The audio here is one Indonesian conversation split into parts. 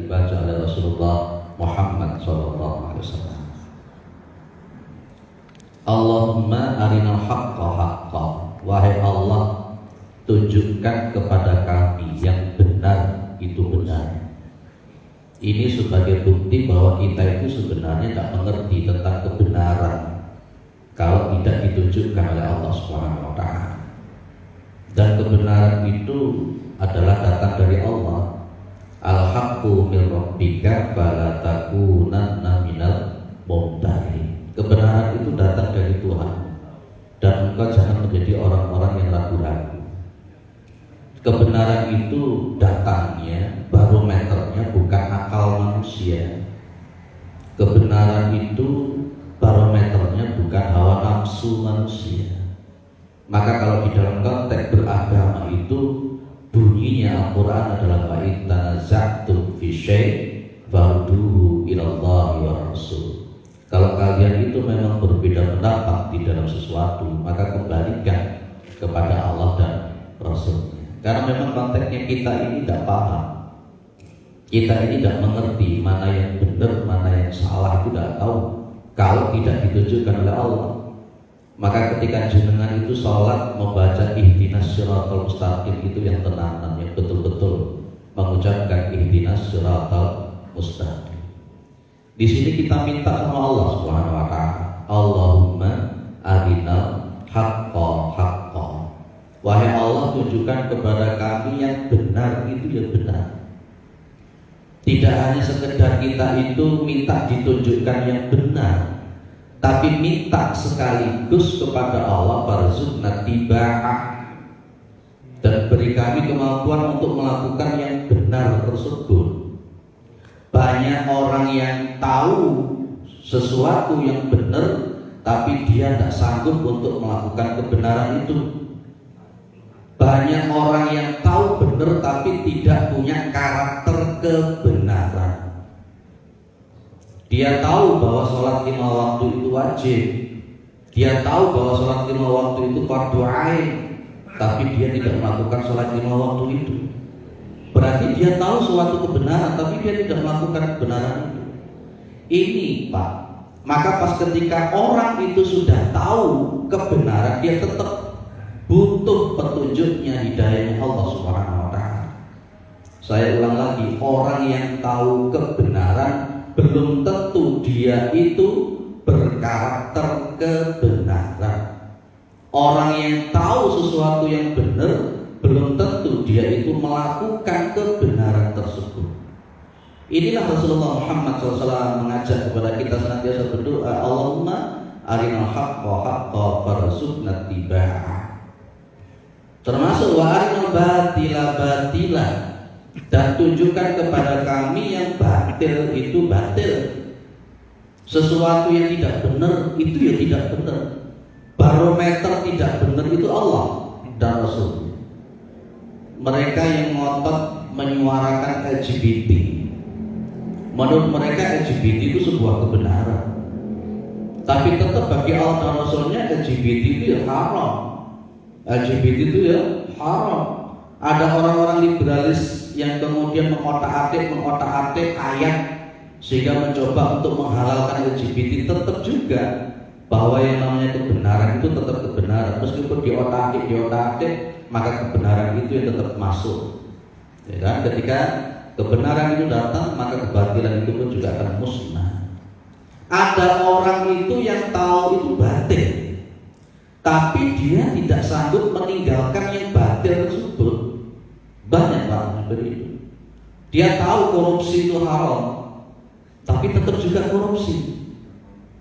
dibaca oleh Rasulullah Muhammad SAW. Allahumma arinal haqqa haqqa. Wahai Allah, tunjukkan kepada kami yang benar itu benar. Ini sebagai bukti bahwa kita itu sebenarnya tidak mengerti tentang kebenaran kalau tidak ditunjukkan oleh Allah Subhanahu wa taala. Dan kebenaran itu adalah datang dari Allah. Al-haqqu min rabbika fala takunanna minal mumtarin. Kebenaran itu datang dari Tuhan, dan engkau jangan menjadi orang-orang yang ragu-ragu. Kebenaran itu datangnya, barometernya bukan akal manusia. Kebenaran itu barometernya bukan hawa nafsu manusia. Maka kalau di dalam konteks beragama itu bunyinya Al-Quran adalah wa in tanaza'tum fi syai' farudduhu ilallahi wa rasul. Kalau kalian itu memang berbeda pendapat di dalam sesuatu, maka kembalikan kepada Allah dan Rasulnya. Karena memang konteksnya kita ini tidak paham, kita ini tidak mengerti mana yang benar, mana yang salah, itu tidak tahu kalau tidak ditunjukkan oleh Allah. Maka ketika jenengan itu sholat membaca ihdinas siratal mustaqim, itu yang tenanan, yang betul-betul mengucapkan ihdinas siratal mustaqim. Di sini kita minta sama Allah Subhanahu wa taala, Allahumma arinal haqqa haqqa. Wahai Allah, tunjukkan kepada kami yang benar itu yang benar. Tidak hanya sekedar kita itu minta ditunjukkan yang benar, tapi minta sekaligus kepada Allah farzuqna tiba'ah, dan beri kami kemampuan untuk melakukan yang benar tersebut. Banyak orang yang tahu sesuatu yang benar, tapi dia tidak sanggup untuk melakukan kebenaran itu. Banyak orang yang tahu benar tapi tidak punya karakter kebenaran. Dia tahu bahwa sholat 5 waktu itu wajib, dia tahu bahwa sholat 5 waktu itu fardu ain, tapi dia tidak melakukan sholat 5 waktu itu. Berarti dia tahu suatu kebenaran, tapi dia tidak melakukan kebenaran itu. Ini Pak, maka pas ketika orang itu sudah tahu kebenaran, dia tetap butuh petunjuknya, hidayahnya Allah Subhanahu wa taala. Saya ulang lagi, orang yang tahu kebenaran belum tentu dia itu berkarakter kebenaran. Orang yang tahu sesuatu yang benar belum tentu dia itu melakukan kebenaran tersebut. Inilah Rasulullah Muhammad SAW mengajak kepada kita senantiasa berdoa, Allahumma arinal haqqa haqqa farzuqna tiba'ah. Termasuk wa arinal batila batila, dan tunjukkan kepada kami yang batil itu batil. Sesuatu yang tidak benar itu ya tidak benar. Barometer tidak benar itu Allah dan Rasul. Mereka yang ngotot menyuarakan LGBT, menurut mereka LGBT itu sebuah kebenaran, tapi tetap bagi Allah dan Rasulnya LGBT itu ya haram. LGBT itu ya haram. Ada orang-orang liberalis yang kemudian mengotak-atik ayat sehingga mencoba untuk menghalalkan LGBT. Tetap juga bahwa yang namanya kebenaran itu tetap kebenaran, meskipun diotak-atik maka kebenaran itu yang tetap masuk. Ya kan? Ketika kebenaran itu datang, maka kebatilan itu pun juga akan musnah. Ada orang itu yang tahu itu batil, tapi dia tidak sanggup meninggalkan yang batil tersebut. Banyak orang seperti itu. Dia tahu korupsi itu haram, tapi tetap juga korupsi.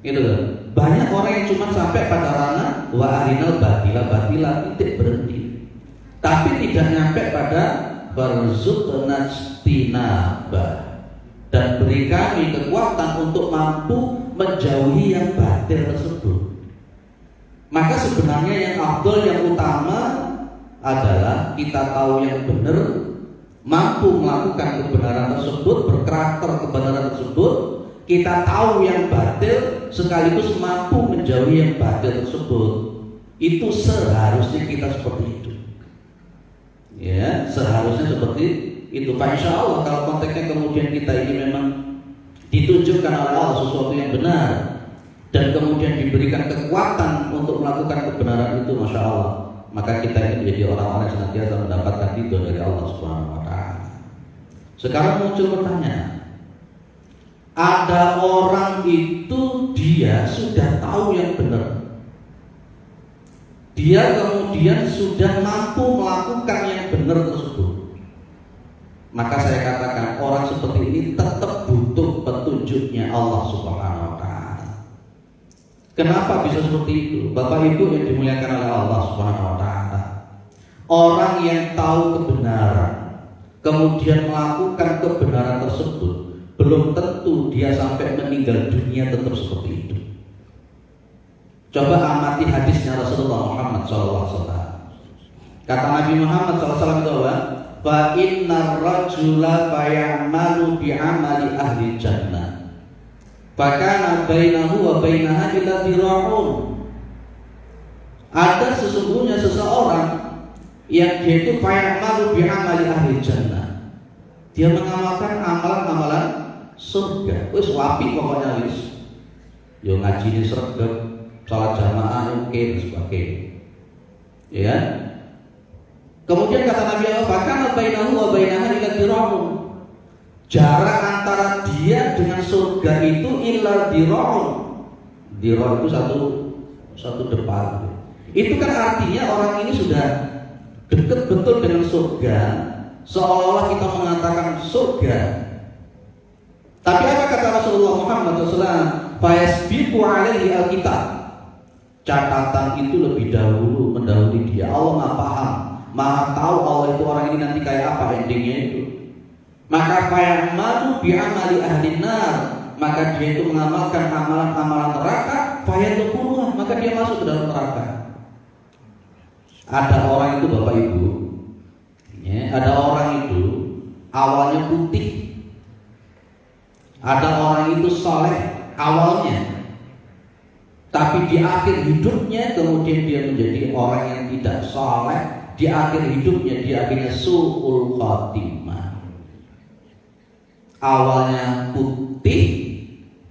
Gitu kan? Banyak orang yang cuma sampai pada ranah wa arinal batila batila, titik berhenti, tapi tidak nyampe pada farzuqna tinaba, dan beri kami kekuatan untuk mampu menjauhi yang batil tersebut. Maka sebenarnya yang afdal, yang utama adalah kita tahu yang benar, mampu melakukan kebenaran tersebut, berkarakter kebenaran tersebut. Kita tahu yang batil sekaligus mampu menjauhi yang batil tersebut. Itu seharusnya kita seperti itu. Ya, seharusnya seperti itu. Insya Allah kalau konteksnya kemudian kita ini memang ditunjukkan oleh Allah sesuatu yang benar dan kemudian diberikan kekuatan untuk melakukan kebenaran itu, masya Allah, maka kita ini menjadi orang-orang yang senantiasa mendapatkan ridho dari Allah Subhanahu Wa Taala. Sekarang muncul pertanyaan, ada orang itu dia sudah tahu yang benar, dia kemudian sudah mampu melakukan yang benar tersebut, maka saya katakan orang seperti ini tetap butuh petunjuknya Allah Subhanahu Wa Taala. Kenapa bisa seperti itu? Bapak Ibu yang dimuliakan oleh Allah Subhanahu Wa Taala, orang yang tahu kebenaran kemudian melakukan kebenaran tersebut, belum tentu dia sampai meninggal dunia tetap seperti itu. Coba amati hadisnya Rasulullah Muhammad SAW. Kata Nabi Muhammad SAW itu apa? Fa innar rajula fayamalu bi'amali ahli jannah, fakana bainahu wa bainaha illa dira'un. Ada sesungguhnya seseorang yang dia itu fayamalu bi'amali ahli jannah, dia mengamalkan amalan-amalan surga. Wis wapi pokoknya wis. Yo ngaji ni sregep, salat jamaah oke dan sebagainya. Ya. Kemudian kata Nabi Allah, "Fakana bainahu wa bainaha illa dira'un." Jarak antara dia dengan surga itu illa dira'un. Dira' itu satu depan. Itu kan artinya orang ini sudah dekat betul dengan surga, seolah-olah kita mengatakan surga. Tapi apa kata Rasulullah Muhammad SAW? Fayasbiqu alaihi alkitab. Catatan itu lebih dahulu mendahului dia. Allah Maha paham, Maha tahu Allah itu orang ini nanti kayak apa endingnya itu. Maka fayamalu bi'amali ahli nar, maka dia itu mengamalkan amalan-amalan neraka, fayadkhuluha, maka dia masuk ke dalam neraka. Ada orang itu Bapak Ibu, ya, ada orang itu awalnya putih, ada orang itu soleh awalnya, tapi di akhir hidupnya kemudian dia menjadi orang yang tidak soleh. Di akhir hidupnya dia akhirnya su'ul khatimah. Awalnya putih,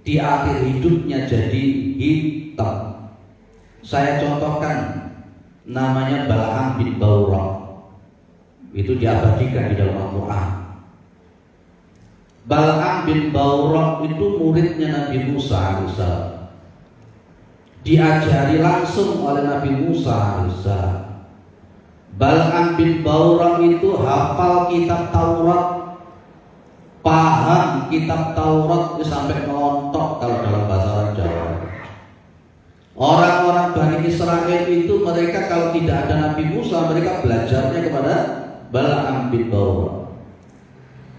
di akhir hidupnya jadi hitam. Saya contohkan, namanya Bal'am bin Bawrah. Itu diabadikan di dalam Al-Quran. Bal'am bin Bawrah itu muridnya Nabi Musa alaihissalam. Diajari langsung oleh Nabi Musa alaihissalam. Bal'am bin Bawrah itu hafal kitab Taurat, paham kitab Taurat sampai ngelontok kalau dalam bahasa orang Jawa. Orang-orang Bani Israel itu mereka kalau tidak ada Nabi Musa, mereka belajarnya kepada Bal'am bin Bawrah.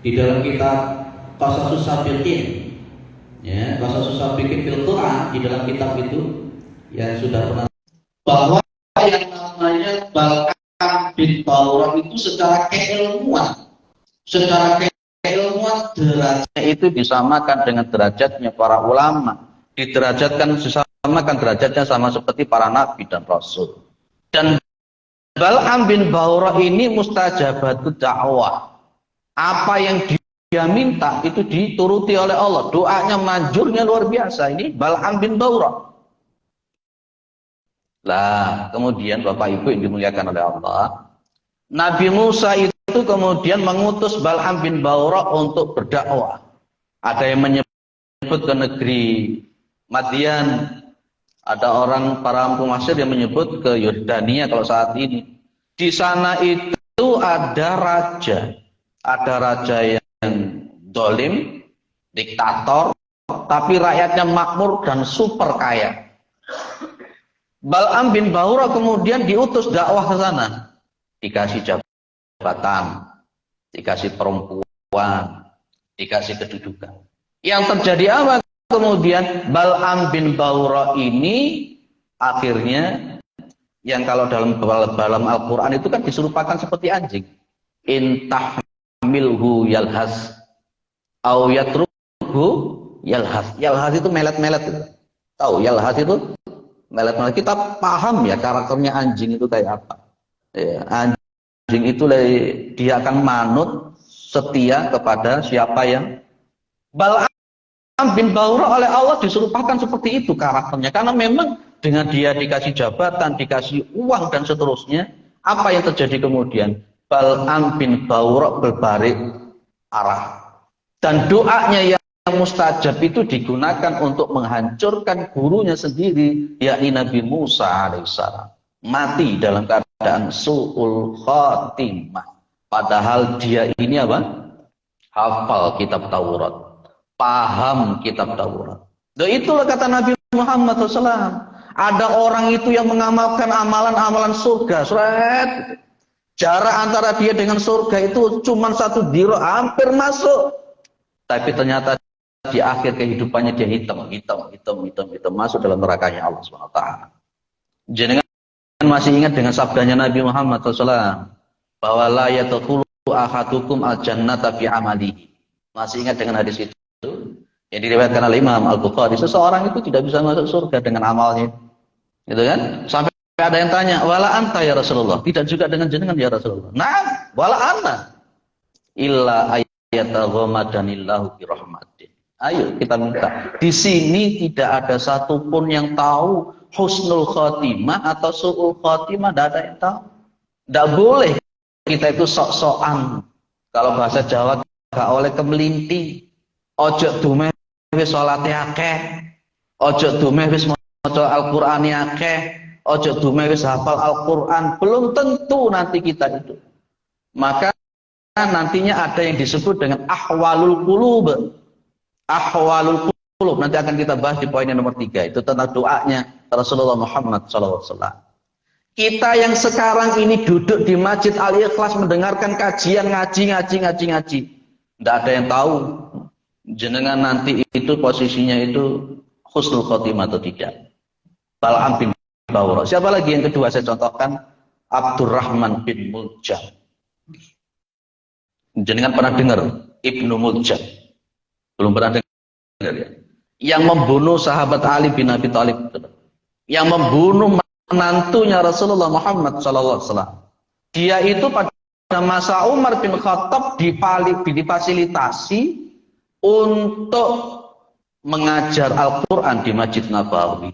Di dalam kitab Qasasus Sabiqin, ya, Qasasus Sabiqin fil Quran, di dalam kitab itu yang sudah pernah bahwa yang namanya Bal'am bin Bawrah itu secara keilmuan derajatnya itu disamakan dengan derajatnya para ulama, diderajatkan disamakan derajatnya sama seperti para nabi dan rasul. Dan Bal'am bin Bawrah ini mustajabatut dakwah. Apa yang dia minta itu dituruti oleh Allah. Doanya manjurnya luar biasa. Ini Bal'am bin Bawrah. Lah, kemudian Bapak Ibu yang dimuliakan oleh Allah, Nabi Musa itu kemudian mengutus Bal'am bin Bawrah untuk berdakwah. Ada yang menyebut ke negeri Madian, ada orang para Mesir yang menyebut ke Yordania kalau saat ini. Di sana itu ada raja yang dolim, diktator, tapi rakyatnya makmur dan super kaya. Bal'am bin Bawrah kemudian diutus dakwah ke sana, dikasih jabatan, dikasih perempuan, dikasih kedudukan. Yang terjadi apa? Kemudian Bal'am bin Bawrah ini akhirnya, yang kalau dalam Al-Quran itu kan diserupakan seperti anjing. Intahmilhu yalhas au yatrukhu yalhas. Yalhas itu melet-melet. Tahu yalhas itu? Melet-melet. Kita paham ya karakternya anjing itu kayak apa. Ya, anjing itu dia akan manut setia kepada siapa yang Bal'am bin Ba'urah oleh Allah diserupakan seperti itu karakternya. Karena memang dengan dia dikasih jabatan, dikasih uang dan seterusnya, apa yang terjadi kemudian? Bal'am bin Ba'urah berbalik arah. Dan doanya yang mustajab itu digunakan untuk menghancurkan gurunya sendiri, yakni Nabi Musa alaihissalam. Mati dalam keadaan su'ul khatimah. Padahal dia ini apa? Hafal kitab Taurat. Paham kitab Taurat. Dan itulah kata Nabi Muhammad SAW. Ada orang itu yang mengamalkan amalan-amalan surga. Surat. Jarak antara dia dengan surga itu cuma 1 diro, hampir masuk. Tapi ternyata di akhir kehidupannya dia hitam, masuk dalam nerakanya Allah SWT. Jenengan masih ingat dengan sabdanya Nabi Muhammad SAW bahwa la yadkhulu ahadukum al-jannata bi amalihi. Masih ingat dengan hadis itu? Yang diriwayatkan oleh Imam Al-Bukhari, seseorang itu tidak bisa masuk surga dengan amalnya. Gitu kan? Sampai ada yang tanya, wala anta ya Rasulullah? Tidak juga dengan jenengan ya Rasulullah. Nah, wala anna illa ayataghamadhanillahu bi rahmatin. Ayo kita minta. Di sini tidak ada satupun yang tahu husnul khotimah atau su'ul khotimah, tidak ada yang tahu. Tidak boleh kita itu sok-sokan. Kalau bahasa Jawa gak oleh kemelinti. Ojo dumeh wis salate akeh. Ojo dumeh wis maca Al-Qur'ane akeh. Ojo dumeh wis hafal Al-Qur'an. Belum tentu nanti kita itu. Maka nantinya ada yang disebut dengan ahwalul qulub. Ahwalul qulub nanti akan kita bahas di poin yang nomor 3. Itu tentang doanya Rasulullah Muhammad SAW. Kita yang sekarang ini duduk di Masjid Al-Ikhlas mendengarkan kajian ngaji. Tidak ada yang tahu jenengan nanti itu posisinya itu husnul khotimah atau tidak. Bal'am bin Ba'urah. Siapa lagi yang kedua saya contohkan? Abdurrahman bin Muljam. Jenengan pernah dengar Ibnu Muljam? Belum pernah dengar ya? Yang membunuh sahabat Ali bin Abi Thalib, yang membunuh menantunya Rasulullah Muhammad SAW. Dia itu pada masa Umar bin Khattab difasilitasi untuk mengajar Al-Quran di Masjid Nabawi.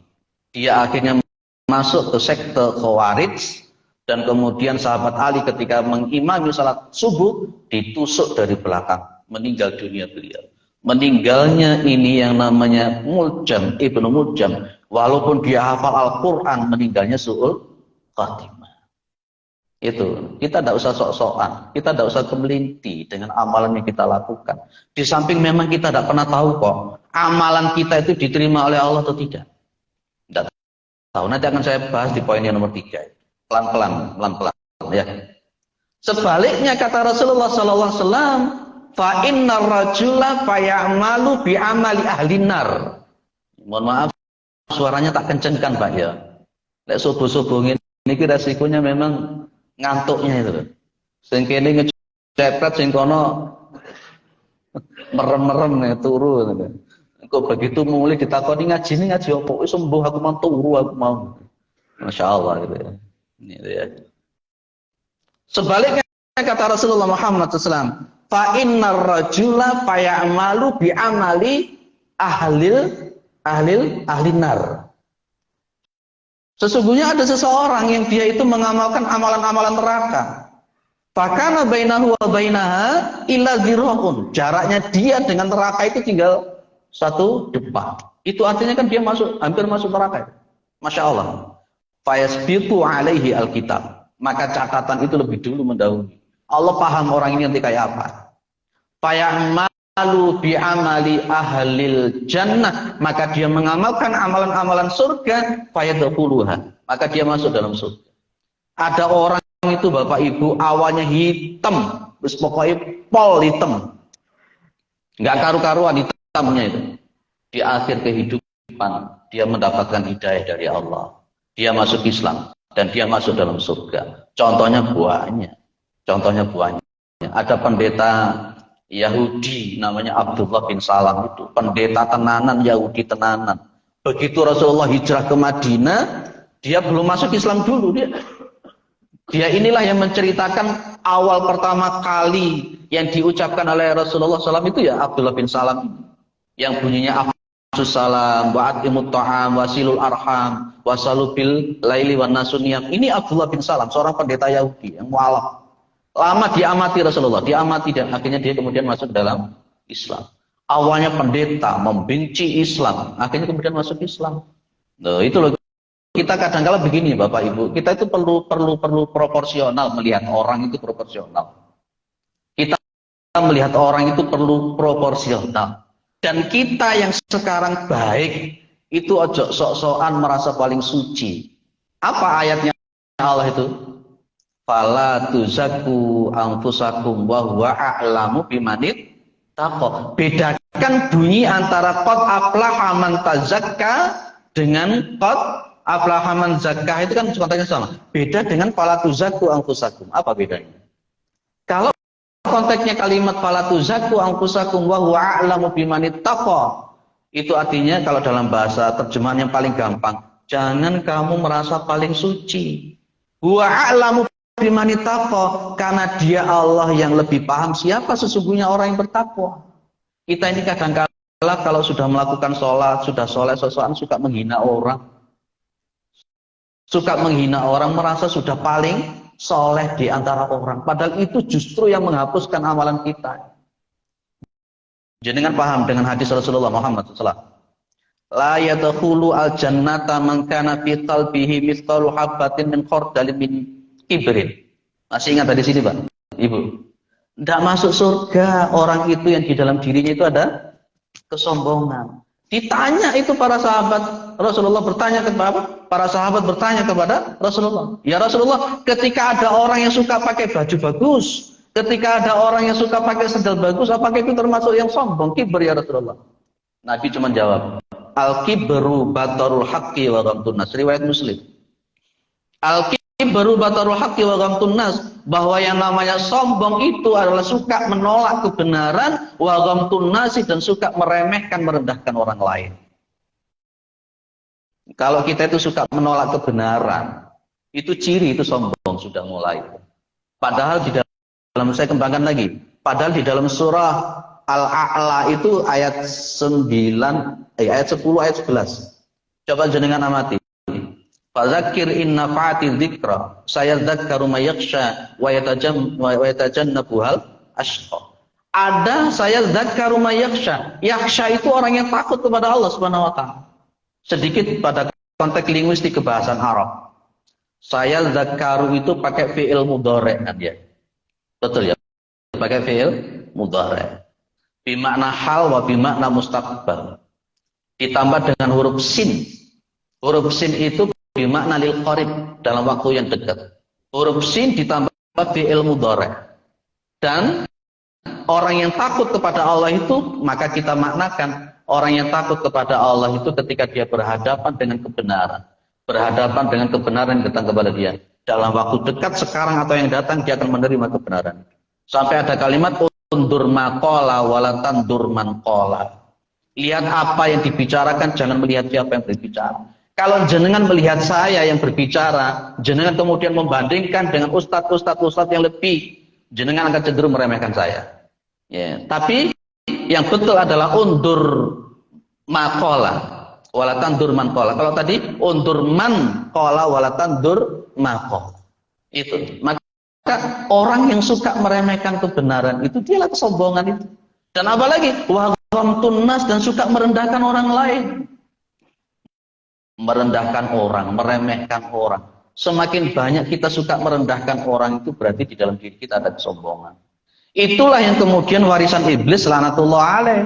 Dia akhirnya masuk ke sekte Khawarij, dan kemudian sahabat Ali ketika mengimami salat subuh ditusuk dari belakang, meninggal dunia beliau. Meninggalnya ini yang namanya Muljam, Ibnu Muljam, walaupun dia hafal Al-Quran, meninggalnya su'ul khatimah. Itu, kita tidak usah sok-sokan, kita tidak usah kemelinti dengan amalan yang kita lakukan. Di samping memang kita tidak pernah tahu kok, amalan kita itu diterima oleh Allah atau tidak. Tidak tahu, nanti akan saya bahas di poin yang nomor 3. Pelan-pelan ya. Sebaliknya kata Rasulullah SAW, fa innar rajula fayamalu bi amali ahli nar. Mohon maaf, suaranya tak kencengkan Pak ya. Lek subuh-subuh ini resikonya memang ngantuknya itu. Sing kene ngecepet, sing kono merem-merem turu. Kok begitu mulai ditakoni ngaji apa? Sembuh aku mau turu aku mau. Masya Allah gitu ya. Ini ya. Sebaliknya kata Rasulullah Muhammad SAW, fa innar rajula fayamalu bi amali ahli nar. Sesungguhnya ada seseorang yang dia itu mengamalkan amalan-amalan neraka. Fakana bainahu wa bainaha illa zirahun. Jaraknya dia dengan neraka itu tinggal 1 depa. Itu artinya kan dia hampir masuk neraka. Masya Allah. Fayasbiqu alaihi alkitab. Maka catatan itu lebih dulu mendahului. Allah paham orang ini nanti kayak apa. Fayamalu bi amali ahlil jannah, maka dia mengamalkan amalan-amalan surga, fayadkhuluha, maka dia masuk dalam surga. Ada orang itu Bapak Ibu awalnya hitam, terus pokoknya pol hitam. Enggak karu-karuan hitamnya itu. Di akhir kehidupan dia mendapatkan hidayah dari Allah. Dia masuk Islam dan dia masuk dalam surga. Contohnya banyak. Ada pendeta Yahudi namanya Abdullah bin Salam itu, pendeta tenanan, Yahudi tenanan. Begitu Rasulullah hijrah ke Madinah, dia belum masuk Islam dulu dia. Dia inilah yang menceritakan awal pertama kali yang diucapkan oleh Rasulullah SAW itu ya Abdullah bin Salam, yang bunyinya Afsus salam, wa'atimut ta'am, wasilul arham, wasalu bil laili wan nasuniyam. Ini Abdullah bin Salam, seorang pendeta Yahudi yang mualaf. Lama diamati Rasulullah, diamati, dan akhirnya dia kemudian masuk dalam Islam. Awalnya pendeta, membenci Islam, akhirnya kemudian masuk Islam. Nah, itu loh. Kita kadang-kala begini Bapak Ibu, kita itu perlu proporsional, melihat orang itu proporsional. Kita melihat orang itu perlu proporsional. Dan kita yang sekarang baik itu ojo sok-sokan merasa paling suci. Apa ayatnya Allah itu? Fala tuzakku anfusakum wa huwa a'lamu bimanit taqwa. Bedakan bunyi antara qad aflaha man tazakka dengan qad aflaha man zakka, itu kan konteksnya sama. Beda dengan fala tuzakku anfusakum. Apa bedanya? Kalau konteksnya kalimat fala tuzakku anfusakum wa huwa a'lamu bimanit taqwa, itu artinya kalau dalam bahasa terjemahan yang paling gampang, jangan kamu merasa paling suci. Huwa a'lamu bimanit taqwa, karena dia Allah yang lebih paham siapa sesungguhnya orang yang bertakwa. Kita ini kadang-kala kalau sudah melakukan sholat, sudah soleh sosokan, suka menghina orang. Suka menghina orang, merasa sudah paling soleh di antara orang. Padahal itu justru yang menghapuskan amalan kita. Jenengan paham dengan hadis Rasulullah Muhammad SAW. La yadkhulu al-jannata man kana fi qalbihi mithqalu habatin min khardalin min kibrin. Masih ingat dari sini, Pak? Ibu. Tidak masuk surga orang itu yang di dalam dirinya itu ada kesombongan. Ditanya itu para sahabat, Rasulullah bertanya kepada para sahabat bertanya kepada Rasulullah. Ya Rasulullah, ketika ada orang yang suka pakai baju bagus, ketika ada orang yang suka pakai sandal bagus, apakah itu termasuk yang sombong, kiber ya Rasulullah? Nabi cuma jawab, al-kibru batarul haqqi wa ghamtun nas, riwayat Muslim. Al-kibru batarul haqqi wa ghamtun nas, bahwa yang namanya sombong itu adalah suka menolak kebenaran, wa ghamtun nas, dan suka meremehkan, merendahkan orang lain. Kalau kita itu suka menolak kebenaran, itu ciri itu sombong sudah mulai. Padahal di dalam, saya kembangkan lagi, padahal di dalam surah Al-A'la itu ayat 9, ayat 10, ayat 11. Coba jenengan amati. Fadzakir inna fa'ati dzikra sayadzakkaru may yakhsha wa yatajannabuhal ashqa. Ada sayadzakkaru may yakhsha. Yakhsha itu orang yang takut kepada Allah Subhanahu wa taala. Sedikit pada konteks linguistik kebahasan Arab. Sayadzakkaru itu pakai fi'il mudhari' kan ya. Betul ya? Pakai fi'il mudhari'. Bimakna hal wa bimakna mustaqbal. Ditambah dengan huruf sin. Huruf sin itu bimakna lil qarib, dalam waktu yang dekat. Huruf sin ditambah fi'il mudhari'. Dan orang yang takut kepada Allah itu, maka kita maknakan orang yang takut kepada Allah itu ketika dia berhadapan dengan kebenaran. Berhadapan dengan kebenaran yang datang kepada dia. Dalam waktu dekat sekarang atau yang datang, dia akan menerima kebenaran. Sampai ada kalimat undur maqala walatan durman qala. Lihat apa yang dibicarakan, jangan melihat siapa yang berbicara. Kalau jenengan melihat saya yang berbicara, jenengan kemudian membandingkan dengan ustadz yang lebih, jenengan akan cenderung meremehkan saya. Ya, tapi yang betul adalah undur maqala walatan durman qala. Kalau tadi undur man qala walatan dur maqala. Itu. Maka orang yang suka meremehkan kebenaran itu dialah kesombongan itu. Dan apalagi wa ghamtun nas, dan suka merendahkan orang lain. Merendahkan orang, meremehkan orang. Semakin banyak kita suka merendahkan orang, itu berarti di dalam diri kita ada kesombongan. Itulah yang kemudian warisan iblis laknatullah alaih.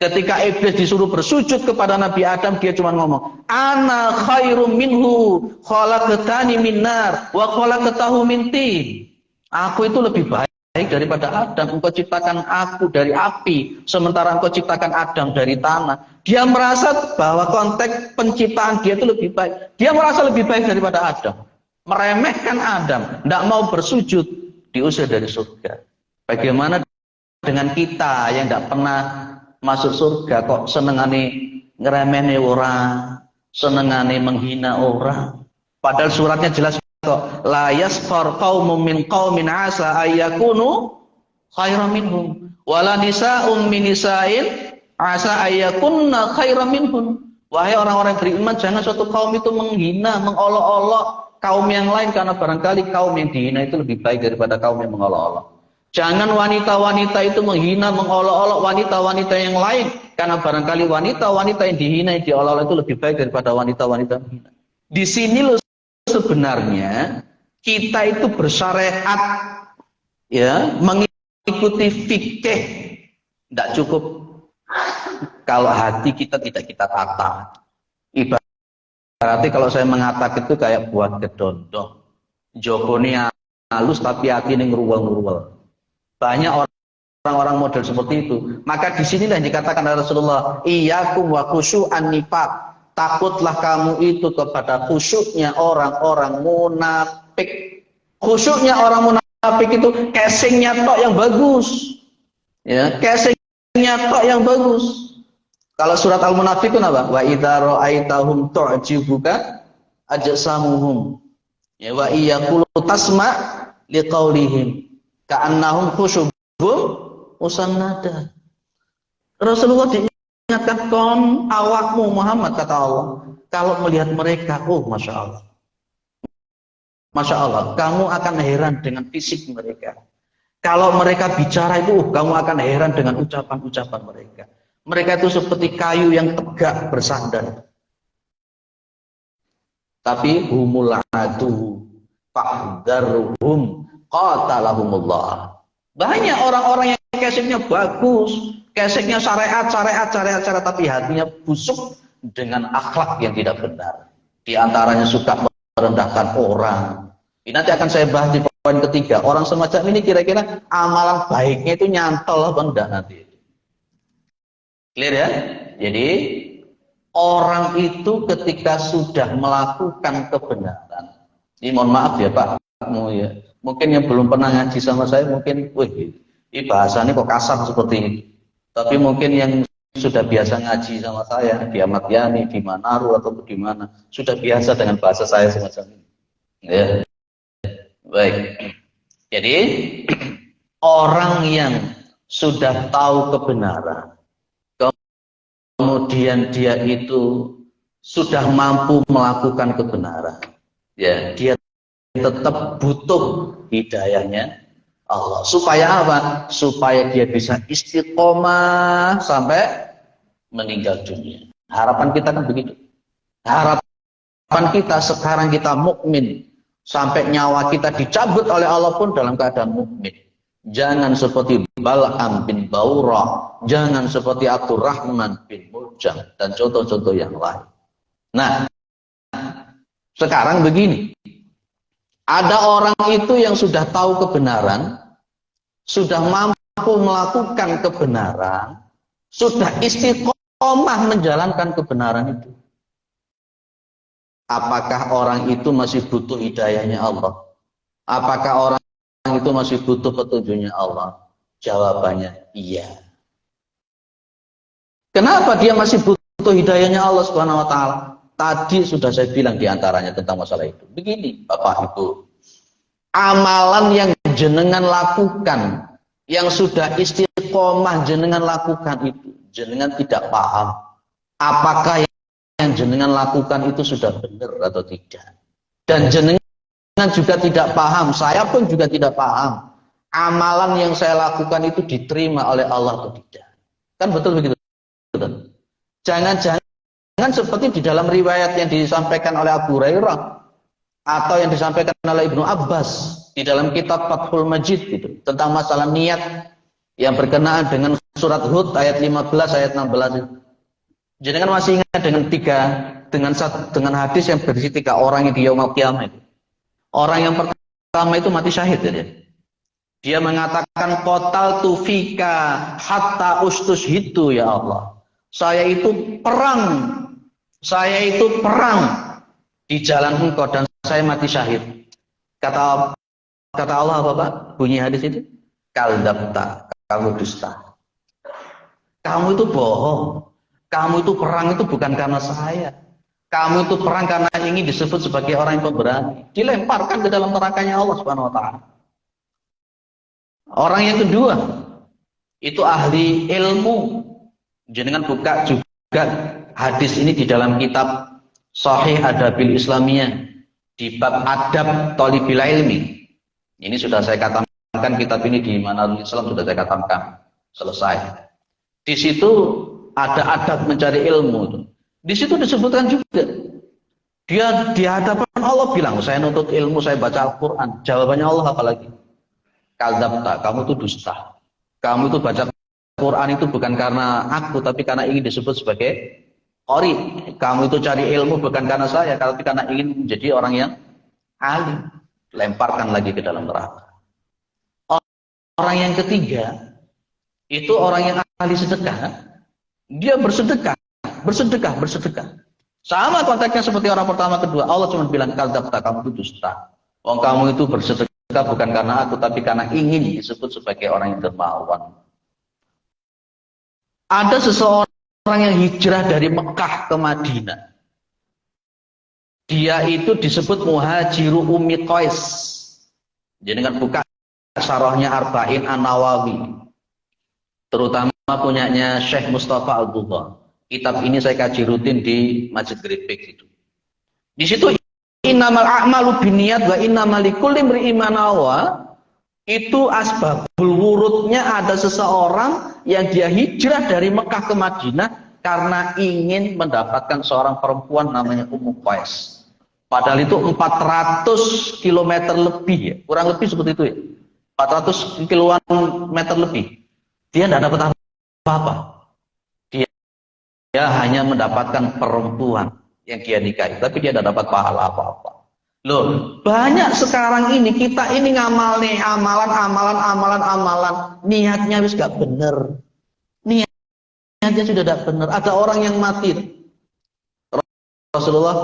Ketika iblis disuruh bersujud kepada Nabi Adam, dia cuma ngomong, ana khairum minhu khalaqtani min nar wa khalaqtahu min tin. Aku itu lebih baik daripada Adam. Engkau ciptakan aku dari api, sementara engkau ciptakan Adam dari tanah. Dia merasa bahwa konteks penciptaan dia itu lebih baik. Dia merasa lebih baik daripada Adam. Meremehkan Adam, tidak mau bersujud, diusir dari surga. Bagaimana dengan kita yang tidak pernah masuk surga, kok senengane ngeremehne orang, senengane menghina orang? Padahal suratnya jelas kok, la yaskhar qaumun min qaumin asa ayyakunu khairan minhum wala nisa'un min nisa'in asa ayyakunna khairan minhum. Wahai orang-orang beriman, jangan suatu kaum itu menghina, mengolok-olok kaum yang lain karena barangkali kaum yang dihina itu lebih baik daripada kaum yang mengolok-olok. Jangan wanita-wanita itu menghina, mengolok-olok wanita-wanita yang lain karena barangkali wanita-wanita yang dihina, yang diolok-olok itu lebih baik daripada wanita-wanita yang menghina. Di sini loh sebenarnya kita itu bersyariat ya, mengikuti fikih. Tidak cukup kalau hati kita tidak kita tata. Ibaratnya kalau saya mengatakan itu kayak buat gedondong. Jogone halus tapi hati ini ngeruwel-ngeruwel. Banyak orang-orang model seperti itu. Maka di sinilah yang dikatakan oleh Rasulullah, iyyakum wa khusyu'an nifaq. Takutlah kamu itu kepada khusyuknya orang-orang munafik. Khusyuknya orang munafik itu casingnya tok yang bagus. Ya, casingnya tok yang bagus. Kalau surat Al-Munafiqun apa? Wa idza ra'aitahum tu'jibuka ajsamuhum. Ya wa iyaqulu tasma' liqaulihim ka'annahum khusyubun musannada. Rasulullah diingatkan, kon awakmu Muhammad, kata Allah, kalau melihat mereka, oh Masya Allah. Masya Allah, kamu akan heran dengan fisik mereka. Kalau mereka bicara itu, kamu akan heran dengan ucapan-ucapan mereka. Mereka itu seperti kayu yang tegak bersandar. Tapi humul adu fahdharuhum qatalahumullah. Banyak orang-orang yang casingnya bagus, casingnya syariat, tapi hatinya busuk dengan akhlak yang tidak benar. Di antaranya suka merendahkan orang. Ini nanti akan saya bahas di poin ketiga. Orang semacam ini kira-kira amalan baiknya itu nyantol apa enggak nanti? Clear ya? Jadi orang itu ketika sudah melakukan kebenaran, ini mohon maaf ya Pak, ya. Mungkin yang belum pernah ngaji sama saya mungkin, wih, ini bahasanya kok kasar seperti ini. Tapi mungkin yang sudah biasa ngaji sama saya di Ahmad Yani, di Manaru atau di mana, sudah biasa dengan bahasa saya semacam ini. Ya. Baik. Jadi orang yang sudah tahu kebenaran, kemudian dia itu sudah mampu melakukan kebenaran, ya, dia tetap butuh hidayahnya Allah. Supaya apa? Supaya dia bisa istiqomah sampai meninggal dunia. Harapan kita kan begitu. Harapan kita sekarang kita mukmin sampai nyawa kita dicabut oleh Allah pun dalam keadaan mukmin. Jangan seperti Bal'am bin Baura, jangan seperti Abdurrahman bin Muljam dan contoh-contoh yang lain. Nah, sekarang begini. Ada orang itu yang sudah tahu kebenaran, sudah mampu melakukan kebenaran, sudah istiqomah menjalankan kebenaran itu. Apakah orang itu masih butuh hidayahnya Allah? Apakah orang itu masih butuh petunjuknya Allah? Jawabannya iya. Kenapa dia masih butuh hidayahnya Allah Subhanahu wa taala? Tadi sudah saya bilang diantaranya tentang masalah itu. Begini Bapak Ibu, amalan yang jenengan lakukan, yang sudah istiqomah jenengan lakukan itu, jenengan tidak paham apakah yang jenengan lakukan itu sudah benar atau tidak. Dan jenengan juga tidak paham, saya pun juga tidak paham, amalan yang saya lakukan itu diterima oleh Allah atau tidak. Kan betul begitu? Jangan-jangan seperti di dalam riwayat yang disampaikan oleh Abu Hurairah atau yang disampaikan oleh Ibnu Abbas di dalam kitab Fathul Majid gitu, tentang masalah niat yang berkenaan dengan surat Hud ayat 15 ayat 16 itu. Jangan masih ingat dengan hadis yang berisi 3 orang yang di yaumul qiyamah itu. Orang yang pertama itu mati syahid ya. Dia mengatakan qataltu fika hatta ustushhidu ya Allah. Saya itu perang di jalan Engkau dan saya mati syahid. Kata Allah apa Pak? Bunyi hadis itu? Kadzabta, kamu dusta. Kamu itu bohong. Kamu itu perang itu bukan karena saya. Kamu itu perang karena ingin disebut sebagai orang yang pemberani. Dilemparkan ke dalam nerakanya Allah Subhanahu wa taala. Orang yang kedua, itu ahli ilmu. Jenengan buka juga hadis ini di dalam kitab Sahih Adabil Islamiyah di bab adab thalibil ilmi. Ini sudah saya katakan, kitab ini di Manarul Islam sudah saya katakan selesai. Di situ ada adab mencari ilmu. Di situ disebutkan juga, dia di hadapan Allah bilang, saya nuntut ilmu, saya baca Al-Quran. Jawabannya Allah apalagi? Kadzabta, kamu itu dusta. Kamu itu baca Quran itu bukan karena aku, tapi karena ingin disebut sebagai qori. Kamu itu cari ilmu bukan karena saya, tapi karena ingin menjadi orang yang alim. Lemparkan lagi ke dalam neraka. Orang yang ketiga, itu orang yang ahli sedekah. Dia bersedekah. Sama konteksnya seperti orang pertama kedua. Allah cuma bilang, kadzabta, kamu itu dusta. Kamu itu bersedekah bukan karena aku, tapi karena ingin disebut sebagai orang yang dermawan. Ada seseorang yang hijrah dari Mekah ke Madinah. Dia itu disebut muhajiru Ummi Qais. Jadi dengan buka syarahnya Arba'in An-Nawawi. Terutama punyanya Syekh Mustafa Al-Budha. Kitab ini saya kaji rutin di Masjid Grebek itu. Di situ innamal a'malu binniyat wa innamal likulli imri'in ma nawa. Itu asbabul wurudnya ada seseorang yang dia hijrah dari Mekah ke Madinah karena ingin mendapatkan seorang perempuan namanya Ummu Qais. Padahal itu 400 km lebih ya, kurang lebih seperti itu ya. 400 kilometer lebih. Dia tidak dapat apa-apa. Dia hanya mendapatkan perempuan yang dia nikahi, tapi dia tidak dapat pahala apa-apa. Loh, banyak sekarang ini kita ini ngamal nih, amalan, niatnya wis gak bener. Niatnya sudah tidak bener. Ada orang yang mati. Rasulullah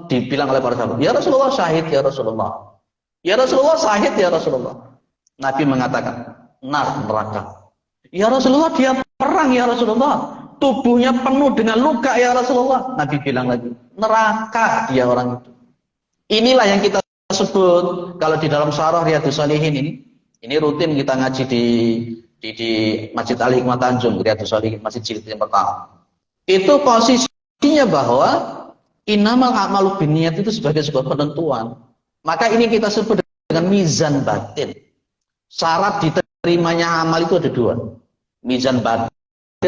dibilang oleh para sahabat, ya Rasulullah syahid ya Rasulullah. Ya Rasulullah syahid ya Rasulullah. Nabi mengatakan, neraka. Ya Rasulullah dia perang ya Rasulullah. Tubuhnya penuh dengan luka ya Rasulullah. Nabi bilang lagi, neraka dia orang itu. Inilah yang kita sebut kalau di dalam syarah Riyadhus Shalihin ini rutin kita ngaji di Masjid Al-Hikmah Tanjung, Riyadhus Shalihin, masjid jilid yang pertama. Itu posisinya bahwa innamal a'malu binniyat itu sebagai sebuah penentuan. Maka ini kita sebut dengan mizan batin. Syarat diterimanya amal itu ada dua. Mizan batin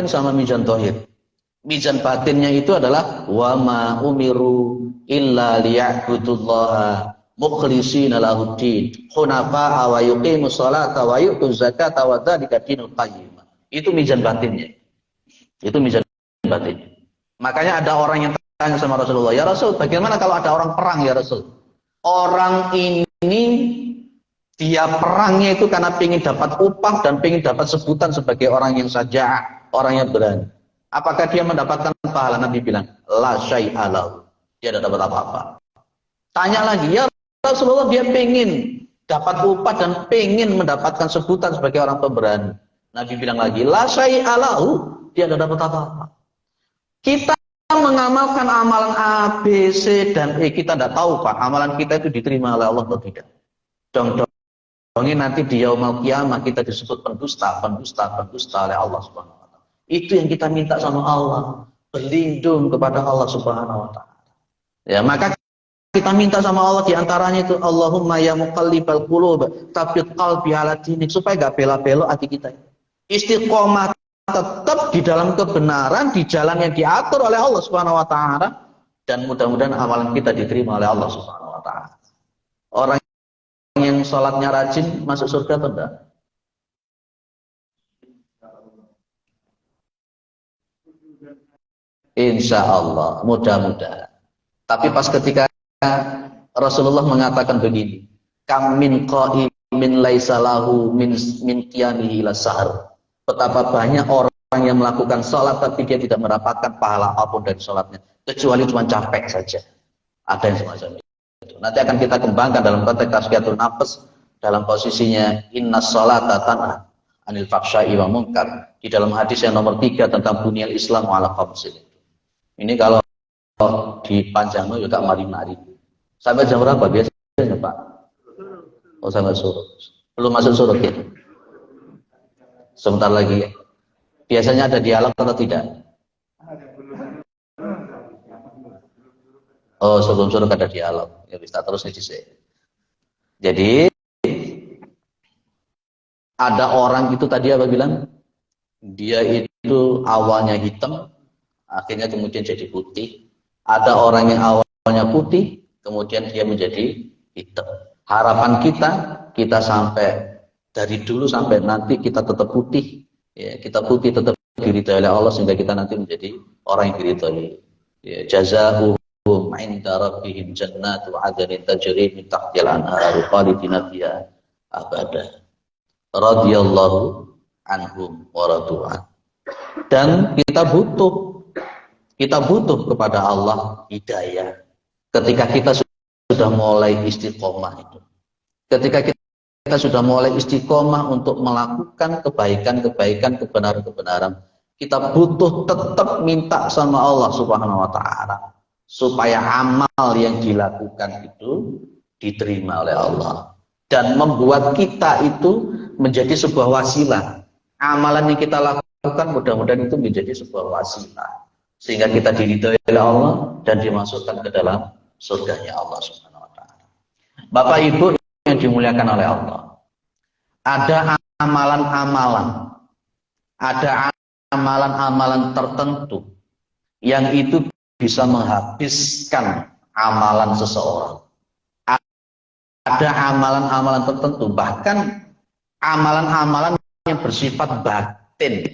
sama mizan zahir. Mizan batinnya itu adalah wa ma umiru illa liya'budullaha mukhlishina lahuddin hunafa wa yuqimus sholata wa yutuz zakata wa dzalika dinul qayyim. Itu mizan batinnya. Itu mizan batinnya. Makanya ada orang yang tanya sama Rasulullah, ya Rasul, bagaimana kalau ada orang perang ya Rasul? Orang ini dia perangnya itu karena ingin dapat upah dan ingin dapat sebutan sebagai orang yang saja'ah, orang yang berani. Apakah dia mendapatkan pahala? Nabi bilang, la syai'a lahu. Dia tidak dapat apa-apa. Tanya lagi, ya Rasulullah, dia pengen dapat upah dan pengen mendapatkan sebutan sebagai orang pemberani. Nabi bilang lagi, la syai'a lahu. Dia tidak dapat apa-apa. Kita mengamalkan amalan A, B, C, dan E. Kita tidak tahu, Pak, amalan kita itu diterima oleh Allah atau tidak. Dong-dongnya nanti di yaumul qiyamah kita disebut pendusta oleh Allah Subhanahu wa taala. Itu yang kita minta sama Allah, berlindung kepada Allah Subhanahu wa taala. Ya, maka kita minta sama Allah di antaranya itu Allahumma ya muqallibal qulub, tsabbit qalbi ala dinik, supaya enggak bela-belok hati kita. Istiqomah tetap di dalam kebenaran, di jalan yang diatur oleh Allah Subhanahu wa taala, dan mudah-mudahan amalan kita diterima oleh Allah Subhanahu wa taala. Orang yang sholatnya rajin masuk surga atau enggak? Insya Allah, mudah-mudahan. Tapi pas ketika Rasulullah mengatakan begini, kam min qa'imin laisa lahu min qiyamihi ila sahar. Betapa banyak orang yang melakukan sholat tapi dia tidak mendapatkan pahala apapun dari sholatnya, kecuali cuma capek saja. Ada yang semacam itu. Nanti akan kita kembangkan dalam konteks tazkiyatun nafs, dalam posisinya innas sholata tanha anil fahsya'i wa munkar, di dalam hadis yang nomor 3 tentang bunyal Islam ala khamsin. Ini kalau di Panjangno juga mari-mari. Sampai jam berapa biasanya Pak? Oh sampai surut. Belum masuk surut ya? Sebentar lagi ya. Biasanya ada dialog atau tidak? Oh sebelum surut ada dialog. Ya bisa terus aja sih. Jadi ada orang itu tadi apa bilang? Dia itu awalnya hitam, akhirnya kemudian jadi putih. Ada orang yang awalnya putih, kemudian dia menjadi hitam. Harapan kita sampai dari dulu sampai nanti kita tetap putih. Ya, kita putih tetap diridhai oleh Allah sehingga kita nanti menjadi orang yang diridhai. Ya, jazaohum 'inda rabbihim jannatu 'adnin tajri min tahtiha al-anharu khalidina fiha abada. Radhiyallahu anhum wa radu'an. Dan kita butuh kepada Allah hidayah ketika kita sudah mulai istiqomah itu. Ketika kita sudah mulai istiqomah untuk melakukan kebaikan-kebaikan, kebenaran-kebenaran, kita butuh tetap minta sama Allah Subhanahu wa taala supaya amal yang dilakukan itu diterima oleh Allah dan membuat kita itu menjadi sebuah wasilah. Amalan yang kita lakukan mudah-mudahan itu menjadi sebuah wasilah sehingga kita diridhai oleh Allah dan dimasukkan ke dalam surganya Allah Subhanahu wa taala. Bapak Ibu yang dimuliakan oleh Allah. Ada amalan-amalan tertentu yang itu bisa menghabiskan amalan seseorang. Ada amalan-amalan tertentu, bahkan amalan-amalan yang bersifat batin,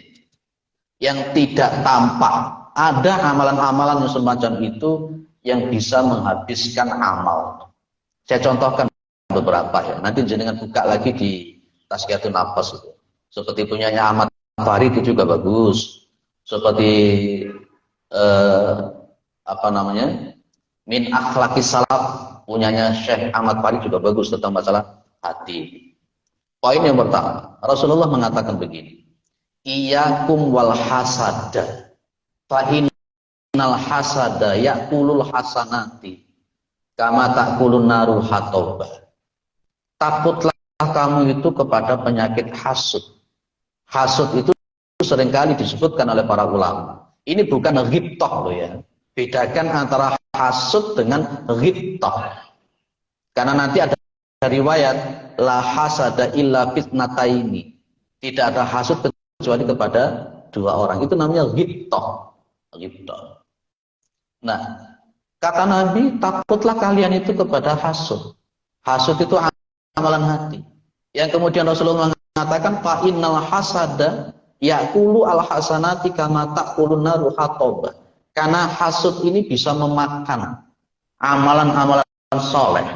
yang tidak tampak. Ada amalan-amalan yang semacam itu yang bisa menghabiskan amal. Saya contohkan beberapa ya. Nanti jenengan buka lagi di Tazkiyatun Nafas itu. Seperti punyanya Ahmad Farid itu juga bagus. Seperti Min Akhlaqis Salaf punyanya Syekh Ahmad Farid juga bagus tentang masalah hati. Poin yang pertama, Rasulullah mengatakan begini. Iyyakum wal hasada. Fa innal hasada ya'kulul hasanati kama ta'kulun naru hatobah. Takutlah kamu itu kepada penyakit hasud. Hasud itu seringkali disebutkan oleh para ulama. Ini bukan ghibtah loh ya. Bedakan antara hasud dengan ghibtah. Karena nanti ada riwayat la hasada illa fitnataini. Tidak ada hasud kecuali kepada dua orang. Itu namanya ghibtah. Ghibtah. Nah, kata Nabi, takutlah kalian itu kepada hasud. Hasud itu amalan hati. Yang kemudian Rasulullah mengatakan fa innal hasada ya'kulu al hasanati kama ta'kulun naru hatobah. Karena hasud ini bisa memakan amalan-amalan soleh,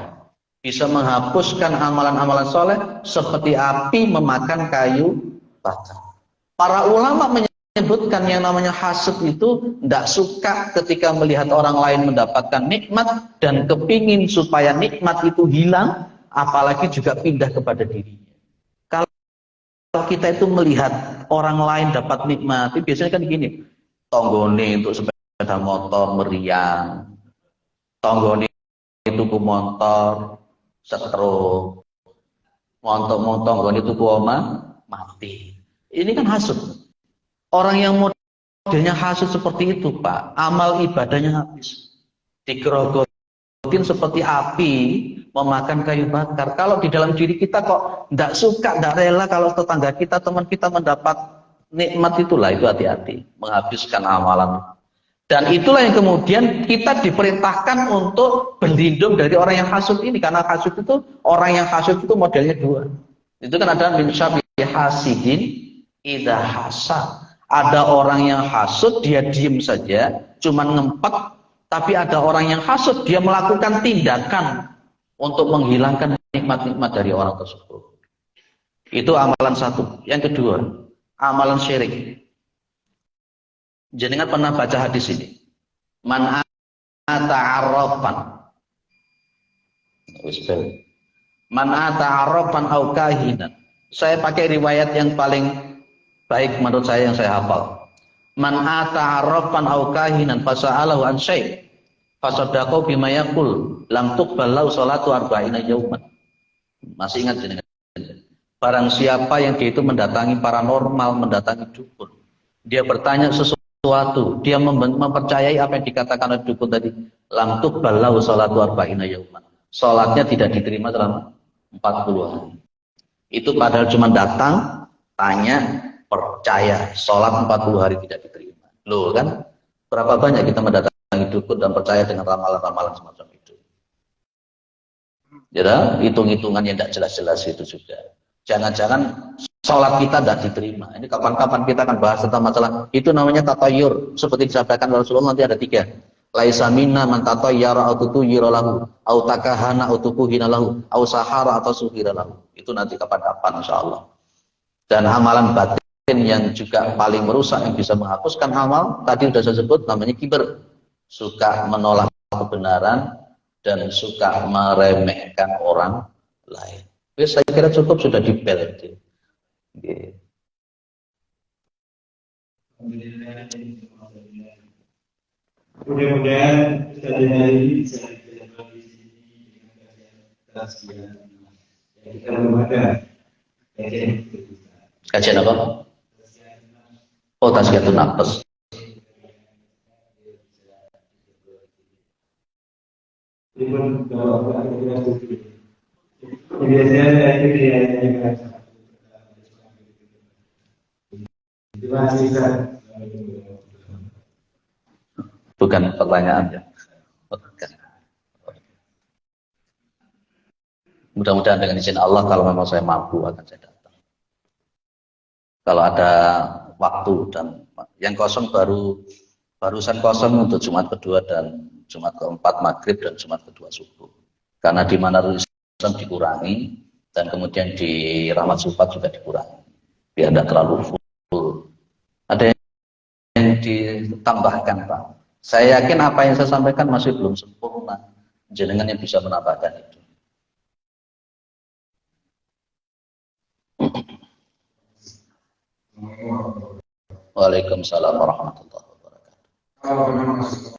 bisa menghapuskan amalan-amalan soleh seperti api memakan kayu bakar. Para ulama menyebutkan yang namanya hasud itu tidak suka ketika melihat orang lain mendapatkan nikmat dan kepingin supaya nikmat itu hilang, apalagi juga pindah kepada dirinya. Kalau kita itu melihat orang lain dapat nikmat, biasanya kan gini, tonggone untuk sepeda motor meriang, tonggone tuku motor stroke, tonggone tuku oma mati. Ini kan hasud. Orang yang modelnya hasud seperti itu, Pak, amal ibadahnya habis. Digerogotin seperti api memakan kayu bakar. Kalau di dalam diri kita kok tidak suka, tidak rela kalau tetangga kita, teman kita mendapat nikmat, itulah itu hati-hati, menghabiskan amalan. Dan itulah yang kemudian kita diperintahkan untuk berlindung dari orang yang hasud ini. Karena hasud itu, orang yang hasud itu modelnya dua. Itu kan ada min syarri hasidin idza hasad. Ada orang yang hasud, dia diem saja, cuman ngempet. Tapi ada orang yang hasud, dia melakukan tindakan untuk menghilangkan nikmat-nikmat dari orang tersebut. Itu amalan satu. Yang kedua, amalan syirik. Jenengan pernah baca hadis ini? Man ata'arrafan. Man ata'arrafan au kahinan. Saya pakai riwayat yang paling baik menurut saya yang saya hafal. Man ata'arrafan au kahinan fasa'alahu an syai'. Fasadaqau bima yaqul lam tuqbalu salatu arba'ina yauman. Masih ingat jenengan? Barang siapa yang dia itu mendatangi paranormal, mendatangi dukun, dia bertanya sesuatu, dia mempercayai apa yang dikatakan oleh dukun tadi, lam tuqbalu salatu arba'ina yauman. Salatnya tidak diterima selama 40 hari. Itu padahal cuma datang, tanya, percaya, salat 40 hari tidak diterima. Loh kan? Berapa banyak kita mendatangi dukun dan percaya dengan ramalan-ramalan semacam itu. Ya, hitung-hitungan yang tidak jelas-jelas itu juga. Jangan-jangan sholat kita tidak diterima. Ini kapan-kapan kita akan bahas tentang masalah itu, namanya tatayur. Seperti disampaikan Rasulullah, nanti ada 3. Laisa minna man tatayyara au tutuyira lahu au takahana au tukuhina lahu au sahara atau suhira lahu. Itu nanti kapan-kapan insyaallah. Dan amalan batin yang juga paling merusak, yang bisa menghapuskan amal, tadi sudah saya sebut, namanya kiber. Suka menolak kebenaran dan suka meremehkan orang lain. Saya kira cukup sudah dibel. Mudah-mudahan kita hari ini bisa dilakukan di sini dengan kajian yang kita belum ada kajian apa? Oh, tazkiyatun nafs. Terima kasih. Bukan pertanyaan ya. Mudah-mudahan dengan izin Allah, kalau memang saya mampu akan saya datang. Kalau ada waktu dan yang kosong barusan kosong untuk Jumat kedua dan Jumat keempat maghrib dan Jumat kedua subuh. Karena di mana Islam dikurangi dan kemudian di Rahmat Jumat juga dikurangi. Biar tidak terlalu full. Ada yang ditambahkan, Pak. Saya yakin apa yang saya sampaikan masih belum sempurna. Jenengan yang bisa menambahkan itu. Waalaikumsalam warahmatullahi wabarakatuh. Kalau memang masih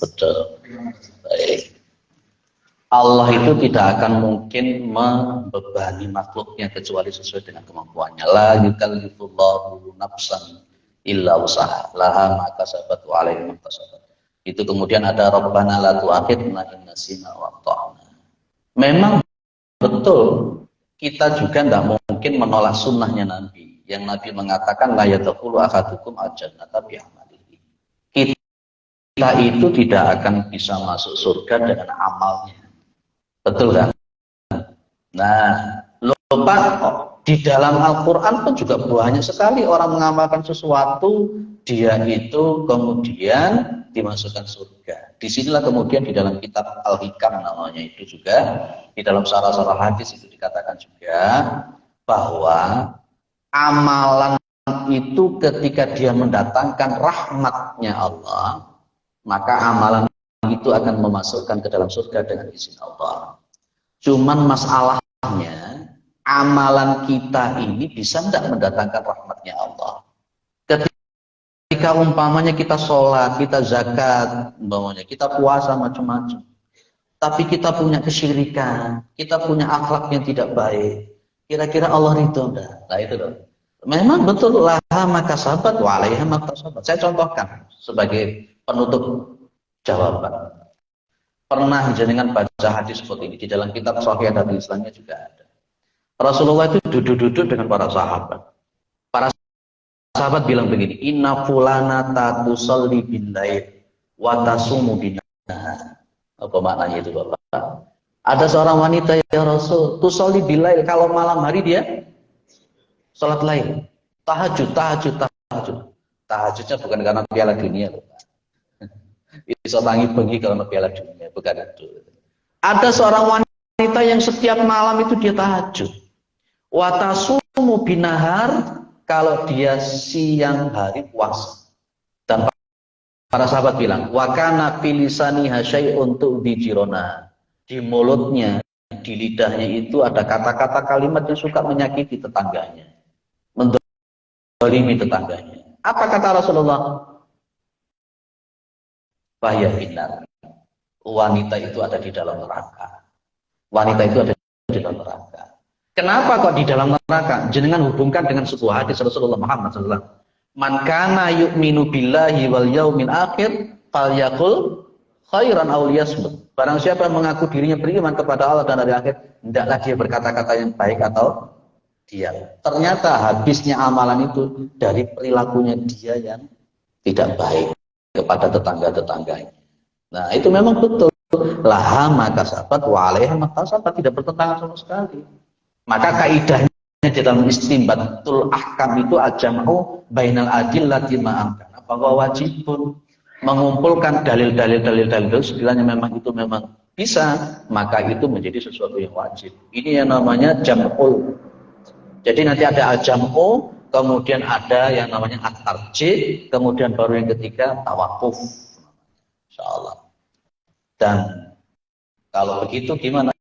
betul. Baik. Allah itu tidak akan mungkin membebani makhluknya kecuali sesuai dengan kemampuannya. La yukallifullahu nafsan illa usaha laha ma kasabat wa 'alaiha ma kasabat. Itu kemudian ada Rabbana la tu'akhidna in nasina wa akhtana. Memang betul, kita juga tidak mungkin menolak sunnahnya Nabi. Yang Nabi mengatakan la yadkhulu ahadukum al-jannata bi amalihi. Kita itu tidak akan bisa masuk surga dengan amalnya. Betul kan? Nah, lupa di dalam Al-Quran pun juga banyak sekali orang mengamalkan sesuatu, dia itu kemudian dimasukkan surga. Disinilah kemudian di dalam kitab Al-Hikam namanya itu juga, di dalam syarah-syarah hadis itu dikatakan juga bahwa amalan itu ketika dia mendatangkan rahmatnya Allah, maka amalan itu akan memasukkan ke dalam surga dengan izin Allah. Cuman masalahnya, amalan kita ini bisa tidak mendatangkan rahmatnya Allah. Ketika umpamanya kita sholat, kita zakat, umpamanya kita puasa macam-macam, tapi kita punya kesyirikan, kita punya akhlak yang tidak baik, kira-kira Allah ridho enggak? Nah itu loh. Memang betul, laha maka sabat wa 'alaiha maka sabat. Saya contohkan sebagai penutup jawaban. Pernah jenengan baca hadis seperti ini di dalam kitab Sahih Hadis Islamnya juga ada. Rasulullah itu duduk-duduk dengan para sahabat. Para sahabat bilang begini, inna fulana tusalli bil lail wa tasumu bin nahar. Apa maknanya itu, Bapak? Ada seorang wanita ya Rasul, tusalli bil lail, kalau malam hari dia salat lail, tahajud. Tahajudnya bukan karena piala dunia, Bapak. Bisa tangi bengi kalau piala dunia, bukan itu. Ada seorang wanita yang setiap malam itu dia tahajud. Wa tasumu binahar, kalau dia siang hari puasa. Dan para sahabat bilang, wa kana filisani hasyai'un tu'di jirona. Di mulutnya di lidahnya itu ada kata-kata kalimat yang suka menyakiti tetangganya, mendolimi tetangganya. Apa kata Rasulullah? Bahaya binar. Wanita itu ada di dalam neraka. Wanita itu ada di dalam neraka. Kenapa kok di dalam neraka? Jenengan hubungkan dengan sebuah hadis Rasulullah Muhammad SAW. Man kana yu'minu billahi wal yaumil akhir falyaqul khairan aw liyasmut. Barang siapa yang mengaku dirinya beriman kepada Allah dan hari akhir, hendaklah dia berkata-kata yang baik atau diam. Ternyata habisnya amalan itu dari perilakunya dia yang tidak baik kepada tetangga-tetangganya. Nah, itu memang betul. Laha maka sahabat wa alaiha maka sahabat, tidak bertentangan sama sekali. Maka kaidahnya di dalam istinbatul ahkam itu al-jam'u bainal adillati ma'amkan. Bahwa wajibun mengumpulkan dalil-dalil sekiranya memang itu memang bisa, maka itu menjadi sesuatu yang wajib. Ini yang namanya jam'ul. Jadi nanti ada al-jam'u, kemudian ada yang namanya at-tarjih, kemudian baru yang ketiga tawakuf. Insyaallah. Dan kalau begitu gimana?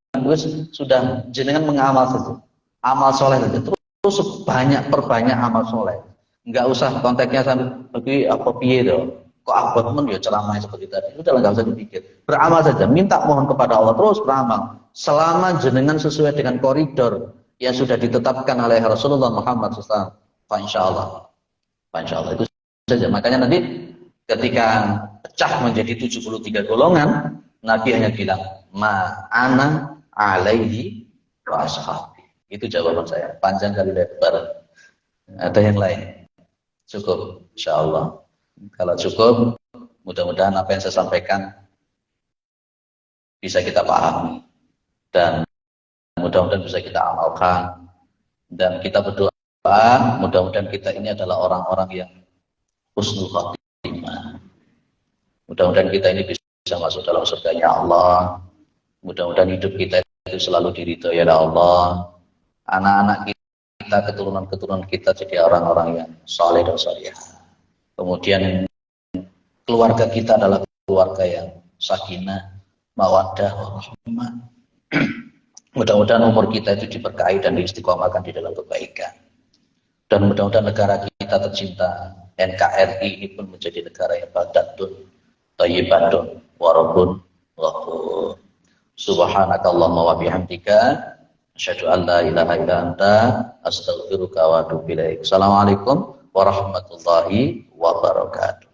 Sudah jenengan mengamal saja. Amal soleh saja. Terus perbanyak amal soleh. Enggak usah konteksnya sampai bagi apa piye dong. Kok abot men ya ceramahnya seperti tadi. Sudah enggak usah dipikir. Beramal saja, minta mohon kepada Allah, terus beramal. Selama jenengan sesuai dengan koridor yang sudah ditetapkan oleh Rasulullah Muhammad SAW. Insyaallah. Insyaallah itu saja. Makanya nanti ketika pecah menjadi 73 golongan, Nabi hanya bilang, ma'ana alaihi wa ashabi. Itu jawaban saya. Panjang kali lebar. Ada yang lain? Cukup, insyaallah. Kalau cukup, mudah-mudahan apa yang saya sampaikan bisa kita pahami. Dan mudah-mudahan bisa kita amalkan. Dan kita berdoa, mudah-mudahan kita ini adalah orang-orang yang husnul khatimah. Mudah-mudahan kita ini bisa masuk dalam surganya Allah. Mudah-mudahan hidup kita itu selalu diridhoi oleh Allah. Anak-anak kita, keturunan-keturunan kita jadi orang-orang yang saleh dan salihah. Kemudian keluarga kita adalah keluarga yang sakinah, mawaddah, warahmah. Mudah-mudahan umur kita itu diberkahi dan diistiqomahkan di dalam kebaikan. Dan mudah-mudahan negara kita tercinta NKRI ini pun menjadi negara yang badatun, thayyibatun, warabun, ghafur. Subhanakallahumma wa bihamdika asyhadu an la ilaha illa anta astaghfiruka wa atubu ilaik. Assalamualaikum warahmatullahi wabarakatuh.